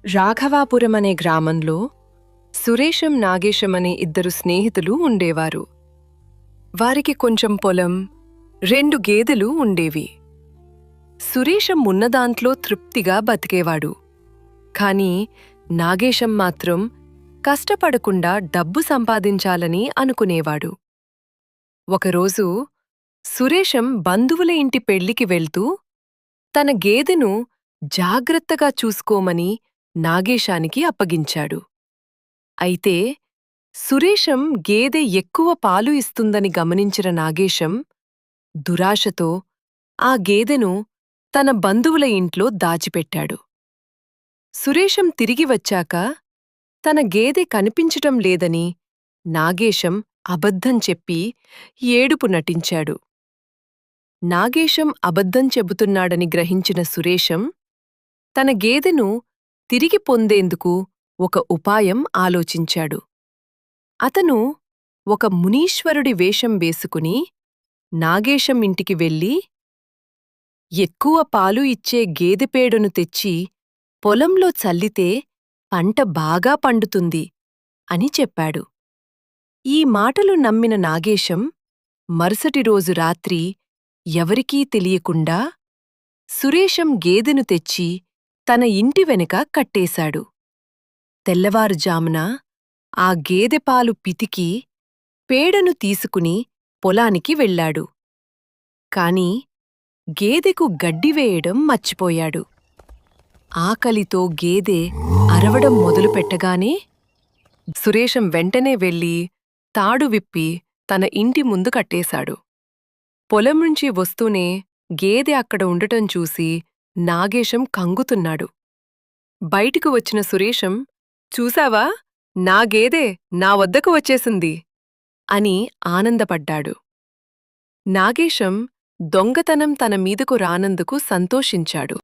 రాఘవాపురమనే గ్రామంలో సురేశం నాగేశం అనే ఇద్దరు స్నేహితులు ఉండేవారు. వారికి కొంచెం పొలం, 2 గేదెలు ఉండేవి. సురేశం ఉన్నదాంట్లో తృప్తిగా బతికేవాడు. కాని నాగేశం మాత్రం కష్టపడకుండా డబ్బు సంపాదించాలని అనుకునేవాడు. ఒకరోజు సురేశం బంధువుల ఇంటి పెళ్లికి వెళ్తూ తన గేదెను జాగ్రత్తగా చూసుకోమని నాగేశానికి అప్పగించాడు. అయితే సురేశం గేదె ఎక్కువ పాలు ఇస్తుందని గమనించిన నాగేశం దురాశతో ఆ గేదెను తన బంధువుల ఇంట్లో దాచిపెట్టాడు. సురేశం తిరిగి వచ్చాక తన గేదె కనిపించటం లేదని నాగేశం అబద్ధం చెప్పి ఏడుపు నటించాడు. నాగేశం అబద్ధం చెబుతున్నాడని గ్రహించిన సురేశం తన గేదెను తిరిగి పొందేందుకు ఒక ఉపాయం ఆలోచించాడు. అతను ఒక మునీశ్వరుడి వేషం వేసుకుని నాగేశం ఇంటికి వెళ్ళి ఎక్కువ పాలు ఇచ్చే గేదె పేడను తెచ్చి పొలంలో చల్లితే పంట బాగా పండుతుంది అని చెప్పాడు. ఈ మాటలు నమ్మిన నాగేశం మరుసటి రోజు రాత్రి ఎవరికీ తెలియకుండా సురేశం గేదెను తెచ్చి తన ఇంటి వెనుక కట్టేశాడు. తెల్లవారుజామున ఆ గేదె పాలు పితికి పేడను తీసుకుని పొలానికి వెళ్ళాడు. కాని గేదెకు గడ్డి వేయడం మర్చిపోయాడు. ఆకలితో గేదె అరవడం మొదలుపెట్టగానే సురేశం వెంటనే వెళ్ళి తాడు విప్పి తన ఇంటి ముందు కట్టేశాడు. పొలం నుంచి వస్తూనే గేదె అక్కడ ఉండటం చూసి నాగేశం కంగుతున్నాడు. బయటికి వచ్చిన సురేశం, "చూసావా, నా గేదె నా వద్దకు వచ్చేసింది" అని ఆనందపడ్డాడు. నాగేశం దొంగతనం తన మీదకు రానందుకు సంతోషించాడు.